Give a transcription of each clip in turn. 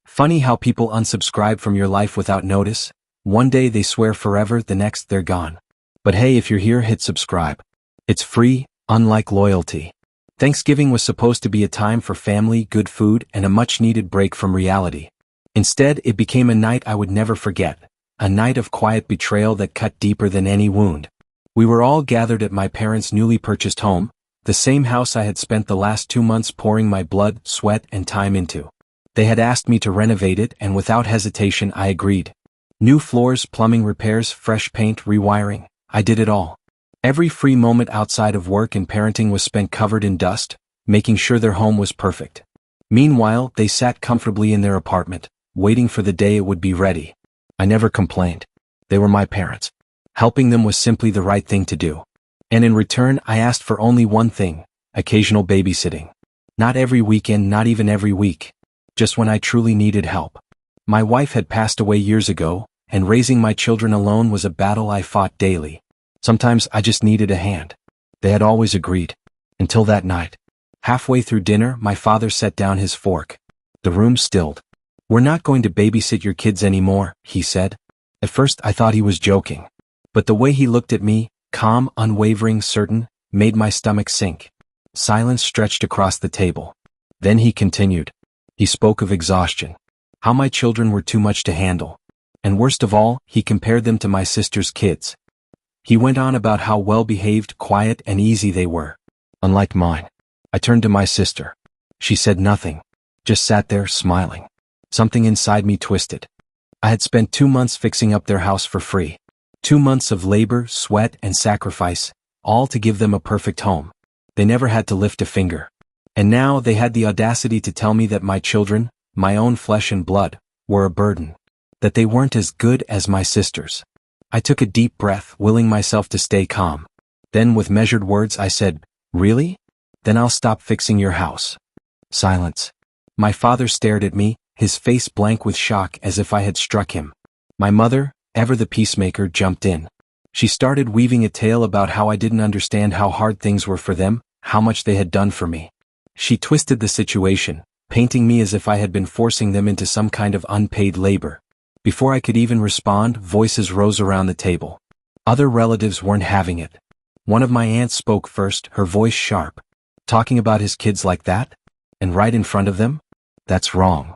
Funny how people unsubscribe from your life without notice. One day they swear forever, the next they're gone. But hey, if you're here, hit subscribe. It's free, unlike loyalty. Thanksgiving was supposed to be a time for family, good food, and a much-needed break from reality. Instead, it became a night I would never forget. A night of quiet betrayal that cut deeper than any wound. We were all gathered at my parents' newly purchased home, the same house I had spent the last 2 months pouring my blood, sweat, and time into. They had asked me to renovate it, and without hesitation I agreed. New floors, plumbing repairs, fresh paint, rewiring. I did it all. Every free moment outside of work and parenting was spent covered in dust, making sure their home was perfect. Meanwhile, they sat comfortably in their apartment, waiting for the day it would be ready. I never complained. They were my parents. Helping them was simply the right thing to do. And in return, I asked for only one thing: occasional babysitting. Not every weekend, not even every week. Just when I truly needed help. My wife had passed away years ago, and raising my children alone was a battle I fought daily. Sometimes I just needed a hand. They had always agreed. Until that night. Halfway through dinner, my father set down his fork. The room stilled. "We're not going to babysit your kids anymore," he said. At first I thought he was joking. But the way he looked at me, calm, unwavering, certain, made my stomach sink. Silence stretched across the table. Then he continued. He spoke of exhaustion. How my children were too much to handle. And worst of all, he compared them to my sister's kids. He went on about how well-behaved, quiet, and easy they were. Unlike mine. I turned to my sister. She said nothing. Just sat there, smiling. Something inside me twisted. I had spent 2 months fixing up their house for free. 2 months of labor, sweat, and sacrifice, all to give them a perfect home. They never had to lift a finger. And now they had the audacity to tell me that my children, my own flesh and blood, were a burden. That they weren't as good as my sisters. I took a deep breath, willing myself to stay calm. Then with measured words I said, "Really? Then I'll stop fixing your house." Silence. My father stared at me, his face blank with shock as if I had struck him. My mother, ever the peacemaker, jumped in. She started weaving a tale about how I didn't understand how hard things were for them, how much they had done for me. She twisted the situation, painting me as if I had been forcing them into some kind of unpaid labor. Before I could even respond, voices rose around the table. Other relatives weren't having it. One of my aunts spoke first, her voice sharp. Talking about his kids like that? And right in front of them? That's wrong.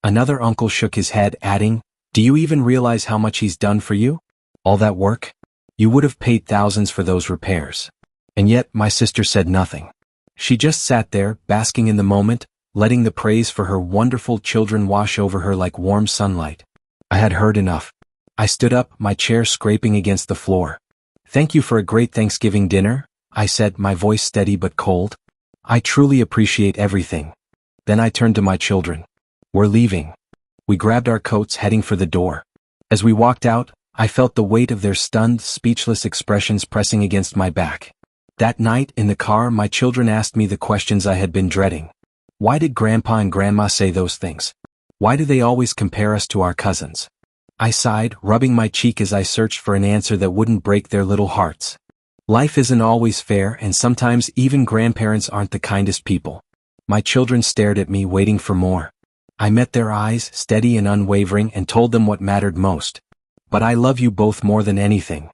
Another uncle shook his head, adding, "Do you even realize how much he's done for you? All that work? You would have paid thousands for those repairs." And yet, my sister said nothing. She just sat there, basking in the moment, letting the praise for her wonderful children wash over her like warm sunlight. I had heard enough. I stood up, my chair scraping against the floor. "Thank you for a great Thanksgiving dinner," I said, my voice steady but cold. "I truly appreciate everything." Then I turned to my children. "We're leaving." We grabbed our coats, heading for the door. As we walked out, I felt the weight of their stunned, speechless expressions pressing against my back. That night, in the car, my children asked me the questions I had been dreading. Why did Grandpa and Grandma say those things? Why do they always compare us to our cousins? I sighed, rubbing my cheek as I searched for an answer that wouldn't break their little hearts. Life isn't always fair, and sometimes even grandparents aren't the kindest people. My children stared at me, waiting for more. I met their eyes, steady and unwavering, and told them what mattered most. "But I love you both more than anything."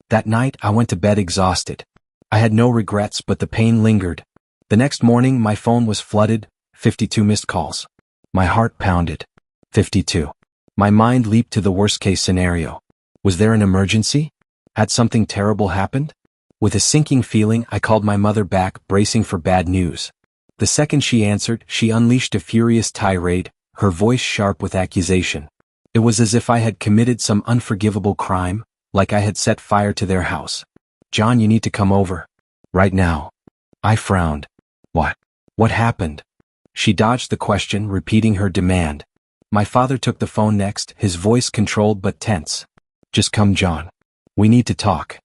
That night, I went to bed exhausted. I had no regrets, but the pain lingered. The next morning, my phone was flooded, 52 missed calls. My heart pounded. 52. My mind leaped to the worst-case scenario. Was there an emergency? Had something terrible happened? With a sinking feeling, I called my mother back, bracing for bad news. The second she answered, she unleashed a furious tirade, her voice sharp with accusation. It was as if I had committed some unforgivable crime, like I had set fire to their house. "John, you need to come over. Right now." I frowned. "What? What happened?" She dodged the question, repeating her demand. My father took the phone next, his voice controlled but tense. "Just come, John. We need to talk."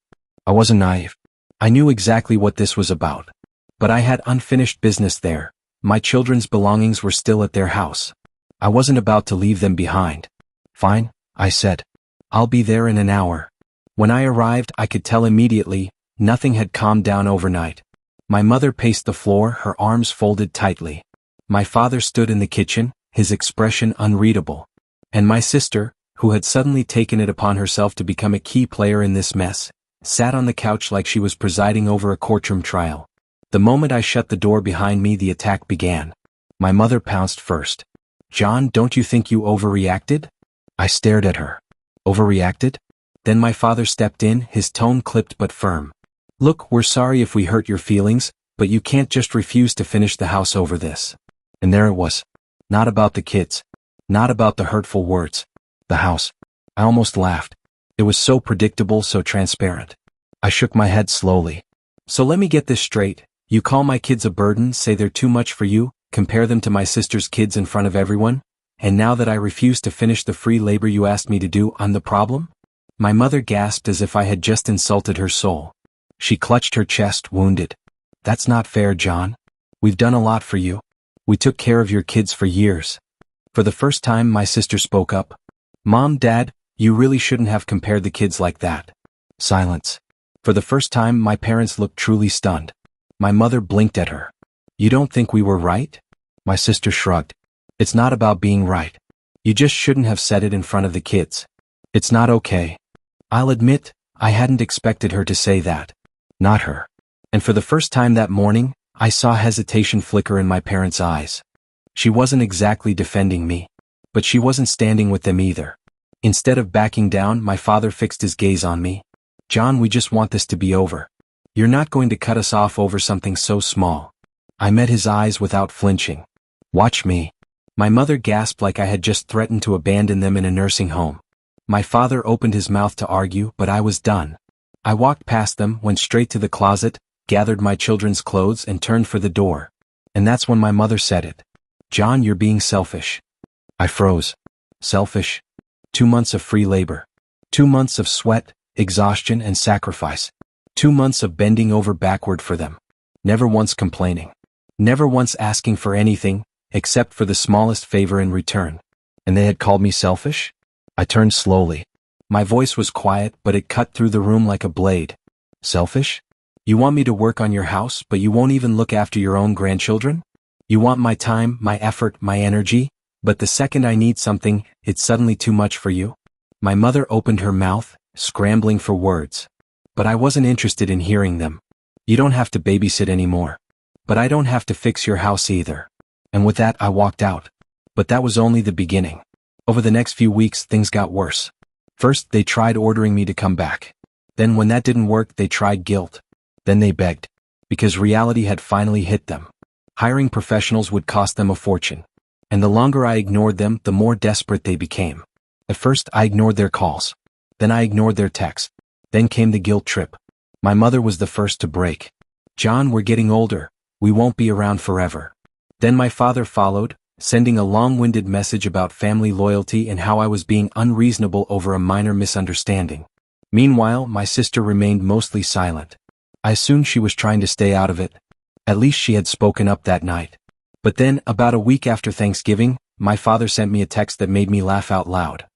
I wasn't naive. I knew exactly what this was about. But I had unfinished business there. My children's belongings were still at their house. I wasn't about to leave them behind. "Fine," I said. "I'll be there in an hour." When I arrived, I could tell immediately, nothing had calmed down overnight. My mother paced the floor, her arms folded tightly. My father stood in the kitchen, his expression unreadable. And my sister, who had suddenly taken it upon herself to become a key player in this mess, sat on the couch like she was presiding over a courtroom trial. The moment I shut the door behind me, the attack began. My mother pounced first. "John, don't you think you overreacted?" I stared at her. Overreacted? Then my father stepped in, his tone clipped but firm. "Look, we're sorry if we hurt your feelings, but you can't just refuse to finish the house over this." And there it was. Not about the kids. Not about the hurtful words. The house. I almost laughed. It was so predictable, so transparent. I shook my head slowly. "So let me get this straight. You call my kids a burden, say they're too much for you, compare them to my sister's kids in front of everyone, and now that I refuse to finish the free labor you asked me to do, I'm the problem?" My mother gasped as if I had just insulted her soul. She clutched her chest, wounded. "That's not fair, John. We've done a lot for you. We took care of your kids for years." For the first time, my sister spoke up. "Mom, Dad, you really shouldn't have compared the kids like that." Silence. For the first time, my parents looked truly stunned. My mother blinked at her. "You don't think we were right?" My sister shrugged. "It's not about being right. You just shouldn't have said it in front of the kids. It's not okay." I'll admit, I hadn't expected her to say that. Not her. And for the first time that morning, I saw hesitation flicker in my parents' eyes. She wasn't exactly defending me, but she wasn't standing with them either. Instead of backing down, my father fixed his gaze on me. "John, we just want this to be over. You're not going to cut us off over something so small." I met his eyes without flinching. "Watch me." My mother gasped like I had just threatened to abandon them in a nursing home. My father opened his mouth to argue, but I was done. I walked past them, went straight to the closet, gathered my children's clothes and turned for the door. And that's when my mother said it. "John, you're being selfish." I froze. Selfish? 2 months of free labor. 2 months of sweat, exhaustion and sacrifice. 2 months of bending over backward for them. Never once complaining. Never once asking for anything, except for the smallest favor in return. And they had called me selfish? I turned slowly. My voice was quiet, but it cut through the room like a blade. "Selfish? You want me to work on your house, but you won't even look after your own grandchildren? You want my time, my effort, my energy, but the second I need something, it's suddenly too much for you?" My mother opened her mouth, scrambling for words. But I wasn't interested in hearing them. "You don't have to babysit anymore. But I don't have to fix your house either." And with that, I walked out. But that was only the beginning. Over the next few weeks, things got worse. First, they tried ordering me to come back. Then when that didn't work, they tried guilt. Then they begged. Because reality had finally hit them. Hiring professionals would cost them a fortune. And the longer I ignored them, the more desperate they became. At first, I ignored their calls. Then I ignored their texts. Then came the guilt trip. My mother was the first to break. "John, we're getting older. We won't be around forever." Then my father followed, sending a long-winded message about family loyalty and how I was being unreasonable over a minor misunderstanding. Meanwhile, my sister remained mostly silent. I assumed she was trying to stay out of it. At least she had spoken up that night. But then, about a week after Thanksgiving, my father sent me a text that made me laugh out loud.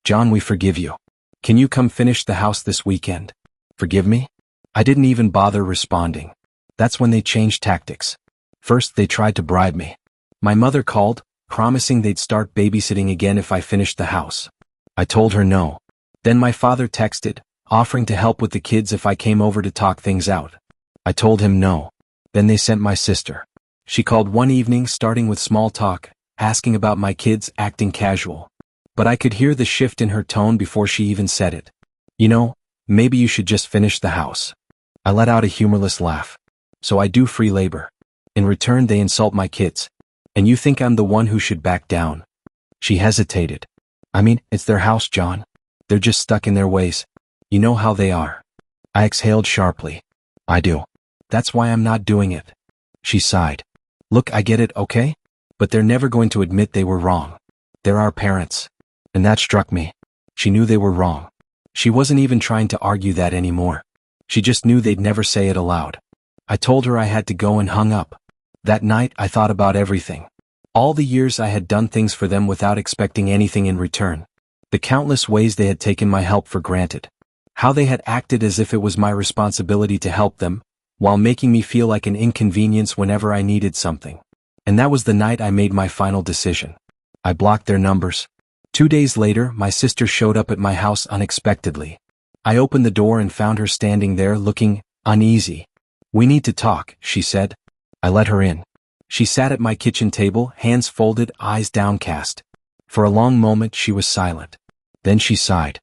"John, we forgive you. Can you come finish the house this weekend?" Forgive me? I didn't even bother responding. That's when they changed tactics. First, they tried to bribe me. My mother called, promising they'd start babysitting again if I finished the house. I told her no. Then my father texted, offering to help with the kids if I came over to talk things out. I told him no. Then they sent my sister. She called one evening, starting with small talk, asking about my kids, acting casual. But I could hear the shift in her tone before she even said it. "You know, maybe you should just finish the house." I let out a humorless laugh. "So I do free labor. In return, they insult my kids. And you think I'm the one who should back down?" She hesitated. "I mean, it's their house, John. They're just stuck in their ways. You know how they are." I exhaled sharply. "I do. That's why I'm not doing it." She sighed. "Look, I get it, okay? But they're never going to admit they were wrong. They're our parents." And that struck me. She knew they were wrong. She wasn't even trying to argue that anymore. She just knew they'd never say it aloud. I told her I had to go and hung up. That night, I thought about everything. All the years I had done things for them without expecting anything in return. The countless ways they had taken my help for granted. How they had acted as if it was my responsibility to help them, while making me feel like an inconvenience whenever I needed something. And that was the night I made my final decision. I blocked their numbers. 2 days later, my sister showed up at my house unexpectedly. I opened the door and found her standing there looking uneasy. "We need to talk," she said. I let her in. She sat at my kitchen table, hands folded, eyes downcast. For a long moment she was silent. Then she sighed.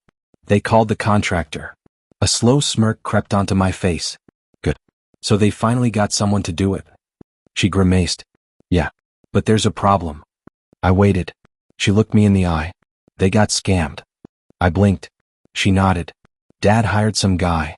"They called the contractor." A slow smirk crept onto my face. "Good. So they finally got someone to do it." She grimaced. "Yeah. But there's a problem." I waited. She looked me in the eye. "They got scammed." I blinked. She nodded. "Dad hired some guy.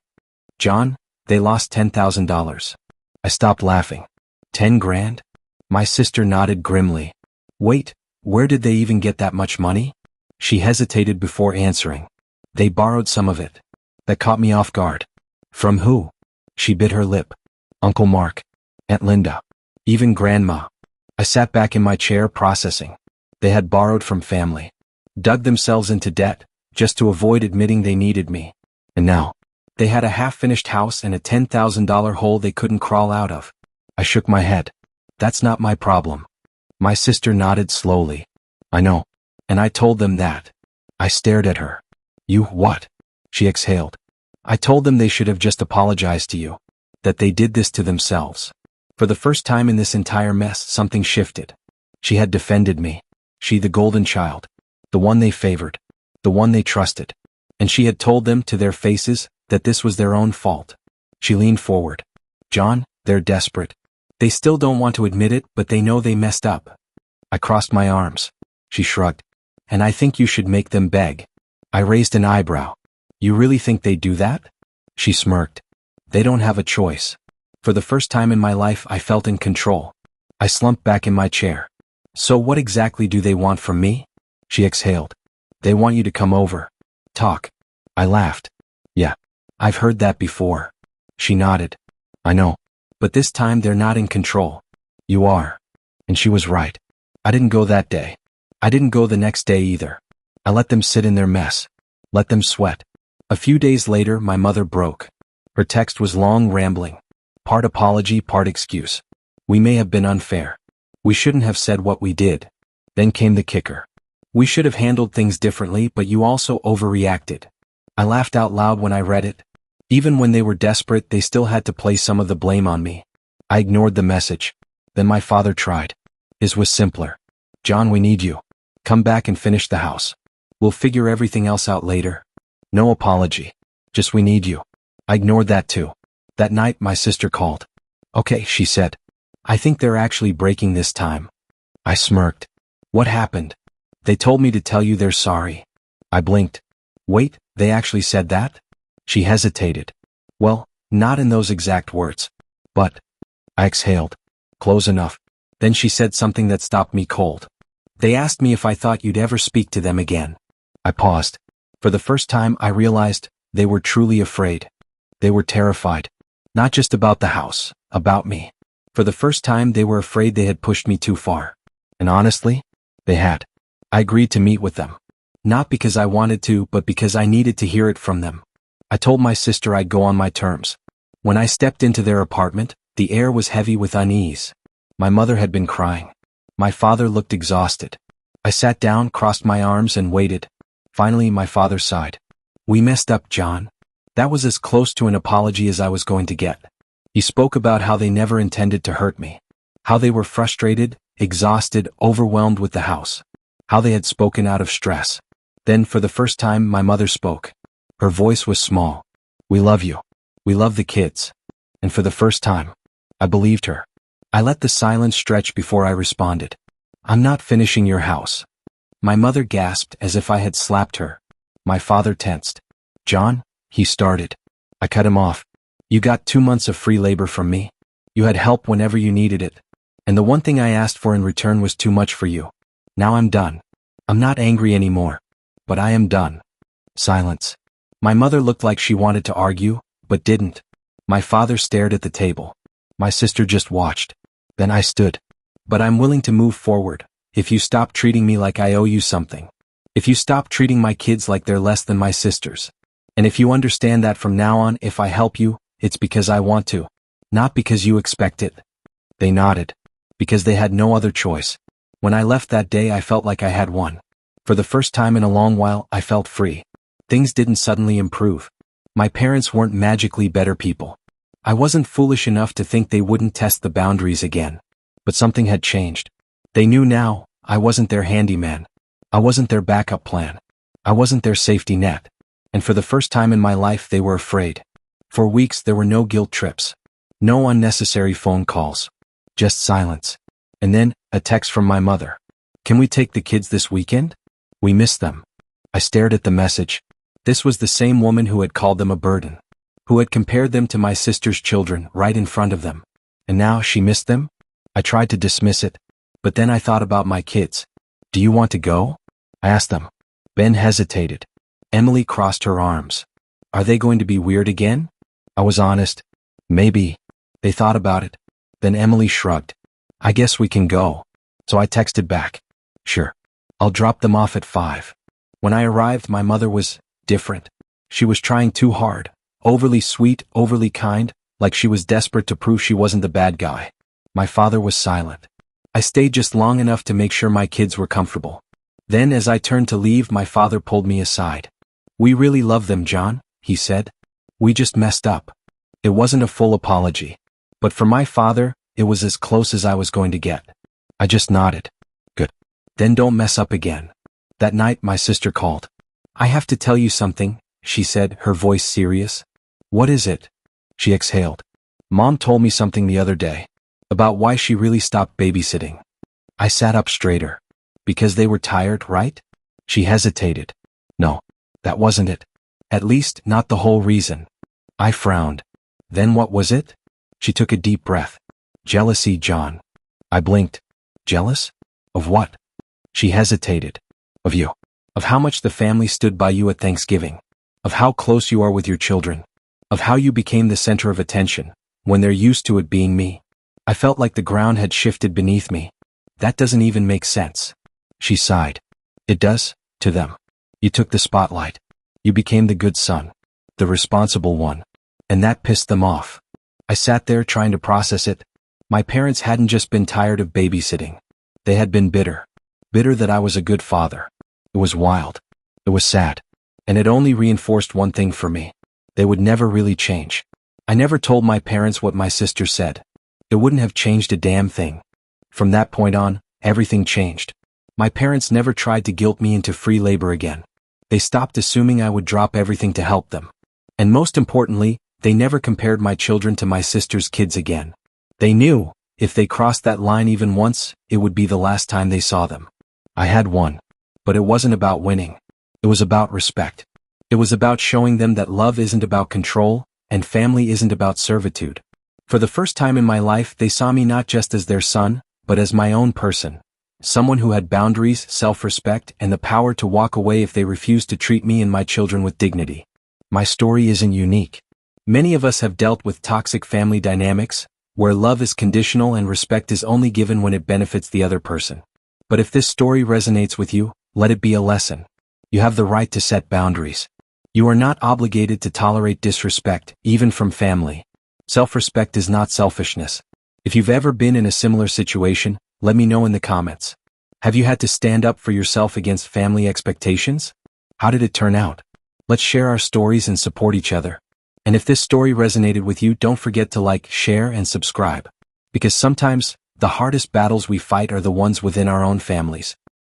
John, they lost $10,000. I stopped laughing. 10 grand? My sister nodded grimly. "Wait, where did they even get that much money?" She hesitated before answering. "They borrowed some of it." That caught me off guard. "From who?" She bit her lip. "Uncle Mark. Aunt Linda. Even Grandma." I sat back in my chair processing. They had borrowed from family. Dug themselves into debt, just to avoid admitting they needed me. And now, they had a half-finished house and a $10,000 hole they couldn't crawl out of. I shook my head. "That's not my problem." My sister nodded slowly. "I know. And I told them that." I stared at her. "You what?" She exhaled. "I told them they should have just apologized to you. That they did this to themselves." For the first time in this entire mess, something shifted. She had defended me. She, the golden child. The one they favored. The one they trusted. And she had told them to their faces that this was their own fault. She leaned forward. "John, they're desperate. They still don't want to admit it, but they know they messed up." I crossed my arms. She shrugged. "And I think you should make them beg." I raised an eyebrow. "You really think they'd do that?" She smirked. "They don't have a choice." For the first time in my life, I felt in control. I slumped back in my chair. "So what exactly do they want from me?" She exhaled. "They want you to come over. Talk." I laughed. "Yeah. I've heard that before." She nodded. "I know. But this time they're not in control. You are." And she was right. I didn't go that day. I didn't go the next day either. I let them sit in their mess. Let them sweat. A few days later, my mother broke. Her text was long, rambling. Part apology, part excuse. "We may have been unfair. We shouldn't have said what we did." Then came the kicker. "We should have handled things differently, but you also overreacted." I laughed out loud when I read it. Even when they were desperate, they still had to place some of the blame on me. I ignored the message. Then my father tried. His was simpler. "John, we need you. Come back and finish the house. We'll figure everything else out later." No apology. Just "we need you." I ignored that too. That night, my sister called. "Okay," she said. "I think they're actually breaking this time." I smirked. "What happened?" "They told me to tell you they're sorry." I blinked. "Wait, they actually said that?" She hesitated. "Well, not in those exact words. But..." I exhaled. "Close enough." Then she said something that stopped me cold. "They asked me if I thought you'd ever speak to them again." I paused. For the first time, I realized they were truly afraid. They were terrified. Not just about the house, about me. For the first time, they were afraid they had pushed me too far. And honestly, they had. I agreed to meet with them. Not because I wanted to, but because I needed to hear it from them. I told my sister I'd go on my terms. When I stepped into their apartment, the air was heavy with unease. My mother had been crying. My father looked exhausted. I sat down, crossed my arms, and waited. Finally, my father sighed. "We messed up, John." That was as close to an apology as I was going to get. He spoke about how they never intended to hurt me. How they were frustrated, exhausted, overwhelmed with the house. How they had spoken out of stress. Then, for the first time, my mother spoke. Her voice was small. "We love you. We love the kids." And for the first time, I believed her. I let the silence stretch before I responded. "I'm not finishing your house." My mother gasped as if I had slapped her. My father tensed. "John," he started. I cut him off. "You got 2 months of free labor from me. You had help whenever you needed it. And the one thing I asked for in return was too much for you. Now I'm done. I'm not angry anymore. But I am done." Silence. My mother looked like she wanted to argue, but didn't. My father stared at the table. My sister just watched. Then I stood. "But I'm willing to move forward, if you stop treating me like I owe you something. If you stop treating my kids like they're less than my sisters. And if you understand that from now on, if I help you, it's because I want to. Not because you expect it." They nodded. Because they had no other choice. When I left that day, I felt like I had won. For the first time in a long while, I felt free. Things didn't suddenly improve. My parents weren't magically better people. I wasn't foolish enough to think they wouldn't test the boundaries again. But something had changed. They knew now. I wasn't their handyman. I wasn't their backup plan. I wasn't their safety net. And for the first time in my life, they were afraid. For weeks, there were no guilt trips. No unnecessary phone calls. Just silence. And then, a text from my mother. "Can we take the kids this weekend? We miss them." I stared at the message. This was the same woman who had called them a burden. Who had compared them to my sister's children right in front of them. And now she missed them? I tried to dismiss it. But then I thought about my kids. "Do you want to go?" I asked them. Ben hesitated. Emily crossed her arms. "Are they going to be weird again?" I was honest. "Maybe." They thought about it. Then Emily shrugged. "I guess we can go." So I texted back. "Sure. I'll drop them off at 5. When I arrived, my mother was different. She was trying too hard. Overly sweet, overly kind, like she was desperate to prove she wasn't the bad guy. My father was silent. I stayed just long enough to make sure my kids were comfortable. Then as I turned to leave, my father pulled me aside. "We really love them, John," he said. "We just messed up." It wasn't a full apology. But for my father, it was as close as I was going to get. I just nodded. "Good. Then don't mess up again." That night, my sister called. "I have to tell you something," she said, her voice serious. "What is it?" She exhaled. "Mom told me something the other day. About why she really stopped babysitting." I sat up straighter. "Because they were tired, right?" She hesitated. "No, that wasn't it. At least, not the whole reason." I frowned. "Then what was it?" She took a deep breath. "Jealousy, John." I blinked. "Jealous? Of what?" She hesitated. "Of you. Of how much the family stood by you at Thanksgiving. Of how close you are with your children. Of how you became the center of attention, when they're used to it being me." I felt like the ground had shifted beneath me. "That doesn't even make sense." She sighed. "It does, to them. You took the spotlight. You became the good son. The responsible one. And that pissed them off." I sat there trying to process it. My parents hadn't just been tired of babysitting. They had been bitter. Bitter that I was a good father. It was wild. It was sad. And it only reinforced one thing for me. They would never really change. I never told my parents what my sister said. It wouldn't have changed a damn thing. From that point on, everything changed. My parents never tried to guilt me into free labor again. They stopped assuming I would drop everything to help them. And most importantly, they never compared my children to my sister's kids again. They knew, if they crossed that line even once, it would be the last time they saw them. I had won. But it wasn't about winning. It was about respect. It was about showing them that love isn't about control, and family isn't about servitude. For the first time in my life, they saw me not just as their son, but as my own person. Someone who had boundaries, self-respect, and the power to walk away if they refused to treat me and my children with dignity. My story isn't unique. Many of us have dealt with toxic family dynamics, where love is conditional and respect is only given when it benefits the other person. But if this story resonates with you, let it be a lesson. You have the right to set boundaries. You are not obligated to tolerate disrespect, even from family. Self-respect is not selfishness. If you've ever been in a similar situation, let me know in the comments. Have you had to stand up for yourself against family expectations? How did it turn out? Let's share our stories and support each other. And if this story resonated with you, don't forget to like, share, and subscribe. Because sometimes, the hardest battles we fight are the ones within our own families.